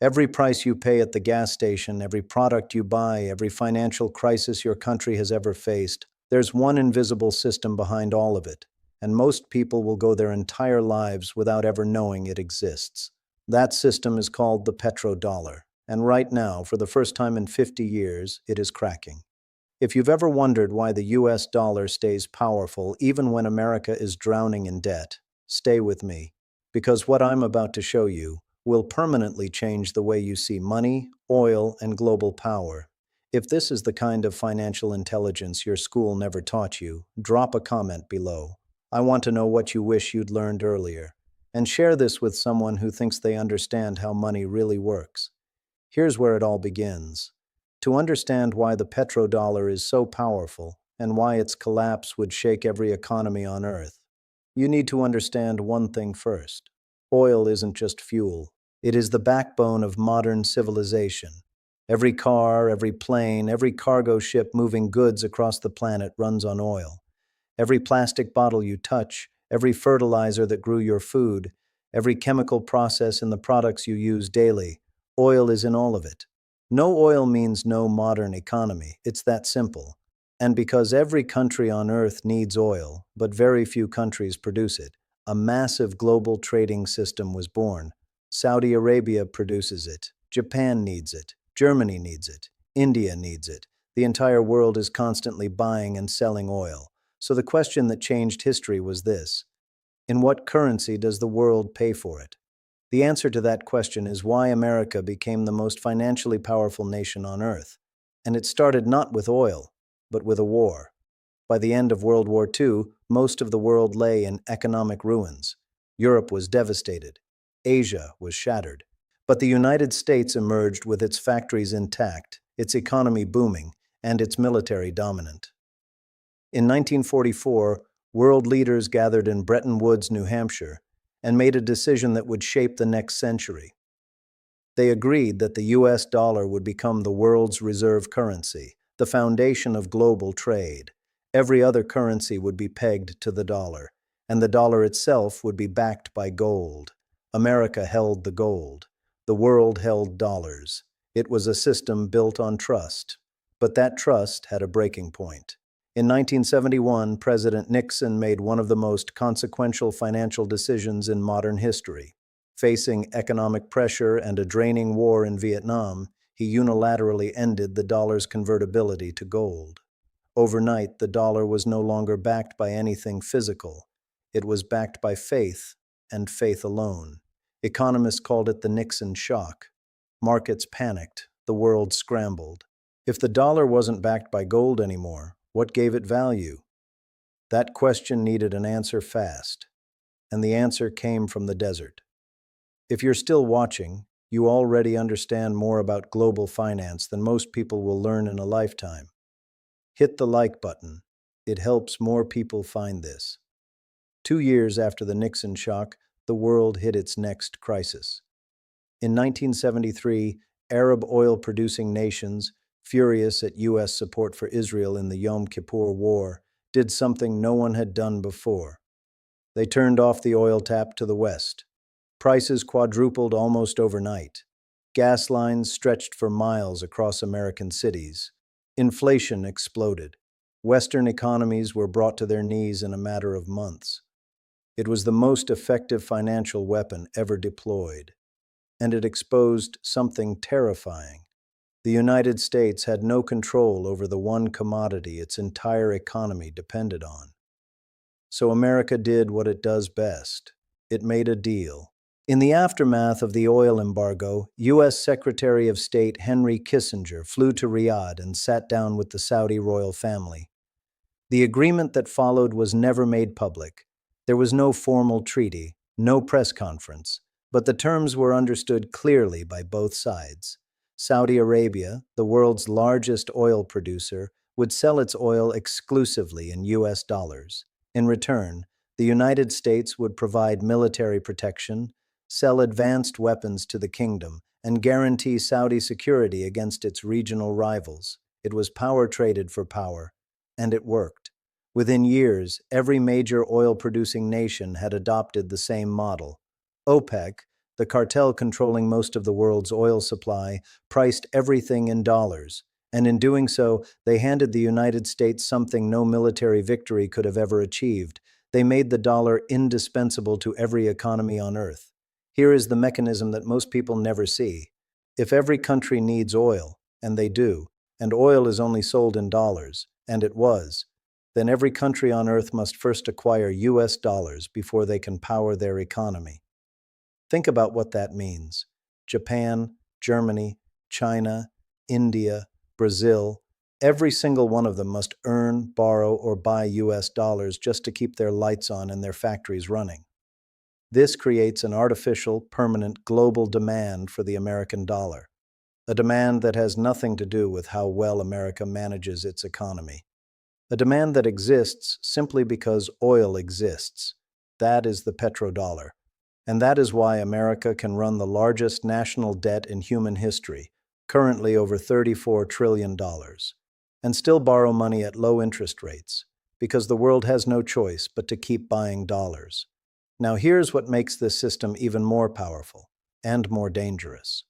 Every price you pay at the gas station, every product you buy, every financial crisis your country has ever faced, there's one invisible system behind all of it, and most people will go their entire lives without ever knowing it exists. That system is called the petrodollar, and right now, for the first time in 50 years, it is cracking. If you've ever wondered why the US dollar stays powerful even when America is drowning in debt, stay with me, because what I'm about to show you will permanently change the way you see money, oil, and global power. If this is the kind of financial intelligence your school never taught you, drop a comment below. I want to know what you wish you'd learned earlier. And share this with someone who thinks they understand how money really works. Here's where it all begins. To understand why the petrodollar is so powerful and why its collapse would shake every economy on Earth, you need to understand one thing first. Oil isn't just fuel. It is the backbone of modern civilization. Every car, every plane, every cargo ship moving goods across the planet runs on oil. Every plastic bottle you touch, every fertilizer that grew your food, every chemical process in the products you use daily, oil is in all of it. No oil means no modern economy. It's that simple. And because every country on Earth needs oil, but very few countries produce it, a massive global trading system was born. Saudi Arabia produces it. Japan needs it. Germany needs it. India needs it. The entire world is constantly buying and selling oil. So the question that changed history was this: in what currency does the world pay for it? The answer to that question is why America became the most financially powerful nation on Earth. And it started not with oil, but with a war. By the end of World War II, most of the world lay in economic ruins. Europe was devastated. Asia was shattered. But the United States emerged with its factories intact, its economy booming, and its military dominant. In 1944, world leaders gathered in Bretton Woods, New Hampshire, and made a decision that would shape the next century. They agreed that the US dollar would become the world's reserve currency, the foundation of global trade. Every other currency would be pegged to the dollar, and the dollar itself would be backed by gold. America held the gold. The world held dollars. It was a system built on trust. But that trust had a breaking point. In 1971, President Nixon made one of the most consequential financial decisions in modern history. Facing economic pressure and a draining war in Vietnam, he unilaterally ended the dollar's convertibility to gold. Overnight, the dollar was no longer backed by anything physical. It was backed by faith, and faith alone. Economists called it the Nixon shock. Markets panicked. The world scrambled. If the dollar wasn't backed by gold anymore, what gave it value? That question needed an answer fast, and the answer came from the desert. If you're still watching, you already understand more about global finance than most people will learn in a lifetime. Hit the like button. It helps more people find this. 2 years after the Nixon shock, the world hit its next crisis. In 1973, Arab oil-producing nations, furious at U.S. support for Israel in the Yom Kippur War, did something no one had done before. They turned off the oil tap to the West. Prices quadrupled almost overnight. Gas lines stretched for miles across American cities. Inflation exploded. Western economies were brought to their knees in a matter of months. It was the most effective financial weapon ever deployed. And it exposed something terrifying. The United States had no control over the one commodity its entire economy depended on. So America did what it does best. It made a deal. In the aftermath of the oil embargo, U.S. Secretary of State Henry Kissinger flew to Riyadh and sat down with the Saudi royal family. The agreement that followed was never made public. There was no formal treaty, no press conference, but the terms were understood clearly by both sides. Saudi Arabia, the world's largest oil producer, would sell its oil exclusively in US dollars. In return, the United States would provide military protection, sell advanced weapons to the kingdom, and guarantee Saudi security against its regional rivals. It was power traded for power, and it worked. Within years, every major oil-producing nation had adopted the same model. OPEC, The cartel controlling most of the world's oil supply priced everything in dollars, and in doing so, they handed the United States something no military victory could have ever achieved. They made the dollar indispensable to every economy on Earth. Here is the mechanism that most people never see. If every country needs oil, and they do, and oil is only sold in dollars, and it was, then every country on Earth must first acquire US dollars before they can power their economy. Think about what that means. Japan, Germany, China, India, Brazil, every single one of them must earn, borrow, or buy US dollars just to keep their lights on and their factories running. This creates an artificial, permanent, global demand for the American dollar, a demand that has nothing to do with how well America manages its economy. A demand that exists simply because oil exists. That is the petrodollar. And that is why America can run the largest national debt in human history, currently over $34 trillion, and still borrow money at low interest rates, because the world has no choice but to keep buying dollars. Now here's what makes this system even more powerful and more dangerous.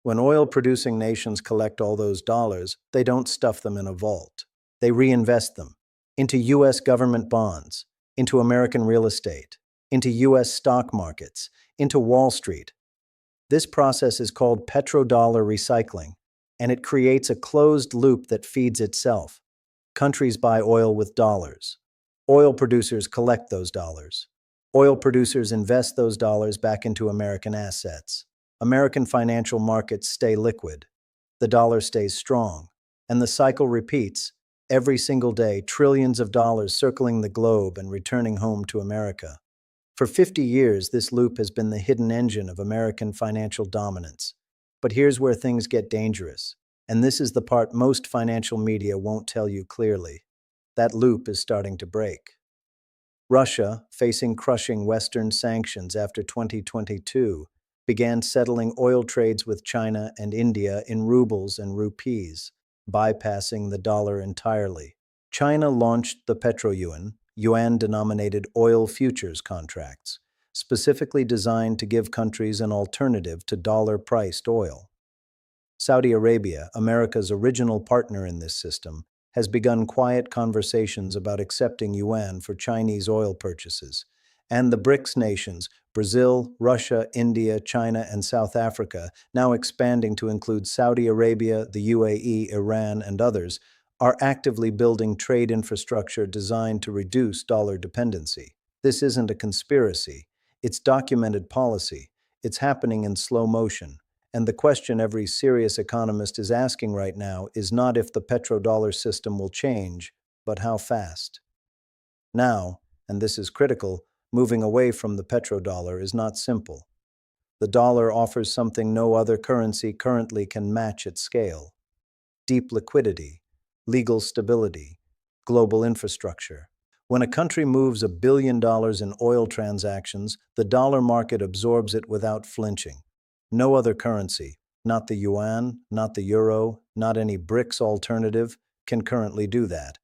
When oil-producing nations collect all those dollars, they don't stuff them in a vault. They reinvest them into US government bonds, into American real estate, into US stock markets, into Wall Street. This process is called petrodollar recycling, and it creates a closed loop that feeds itself. Countries buy oil with dollars. Oil producers collect those dollars. Oil producers invest those dollars back into American assets. American financial markets stay liquid. The dollar stays strong. And the cycle repeats. Every single day, trillions of dollars circling the globe and returning home to America. For 50 years, this loop has been the hidden engine of American financial dominance. But here's where things get dangerous, and this is the part most financial media won't tell you clearly. That loop is starting to break. Russia, facing crushing Western sanctions after 2022, began settling oil trades with China and India in rubles and rupees, bypassing the dollar entirely. China launched the petroyuan, yuan-denominated oil futures contracts, specifically designed to give countries an alternative to dollar-priced oil. Saudi Arabia, America's original partner in this system, has begun quiet conversations about accepting yuan for Chinese oil purchases, and the BRICS nations, Brazil, Russia, India, China, and South Africa, now expanding to include Saudi Arabia, the UAE, Iran, and others, are actively building trade infrastructure designed to reduce dollar dependency. This isn't a conspiracy. It's documented policy. It's happening in slow motion. And the question every serious economist is asking right now is not if the petrodollar system will change, but how fast. Now, and this is critical, moving away from the petrodollar is not simple. The dollar offers something no other currency currently can match at scale: deep liquidity, legal stability, global infrastructure. When a country moves $1 billion in oil transactions, the dollar market absorbs it without flinching. No other currency, not the yuan, not the euro, not any BRICS alternative, can currently do that.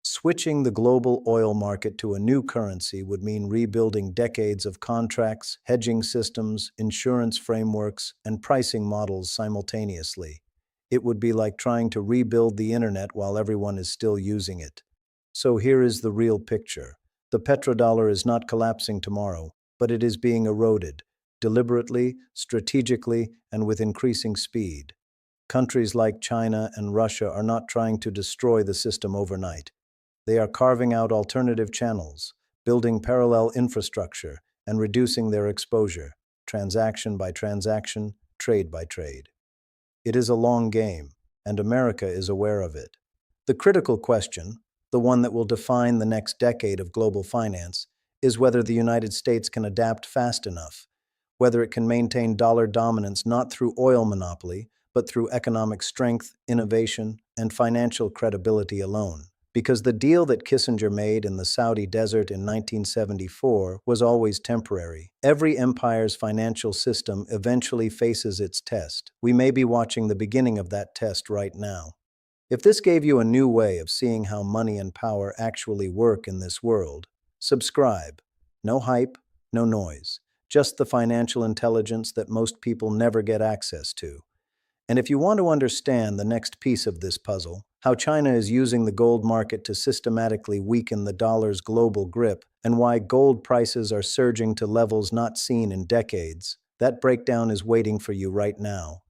Switching the global oil market to a new currency would mean rebuilding decades of contracts, hedging systems, insurance frameworks, and pricing models simultaneously. It would be like trying to rebuild the internet while everyone is still using it. So here is the real picture. The petrodollar is not collapsing tomorrow, but it is being eroded, deliberately, strategically, and with increasing speed. Countries like China and Russia are not trying to destroy the system overnight. They are carving out alternative channels, building parallel infrastructure, and reducing their exposure, transaction by transaction, trade by trade. It is a long game, and America is aware of it. The critical question, the one that will define the next decade of global finance, is whether the United States can adapt fast enough, whether it can maintain dollar dominance not through oil monopoly, but through economic strength, innovation, and financial credibility alone. Because the deal that Kissinger made in the Saudi desert in 1974 was always temporary. Every empire's financial system eventually faces its test. We may be watching the beginning of that test right now. If this gave you a new way of seeing how money and power actually work in this world, subscribe. No hype, no noise. just the financial intelligence that most people never get access to. And if you want to understand the next piece of this puzzle, how China is using the gold market to systematically weaken the dollar's global grip, and why gold prices are surging to levels not seen in decades, that breakdown is waiting for you right now.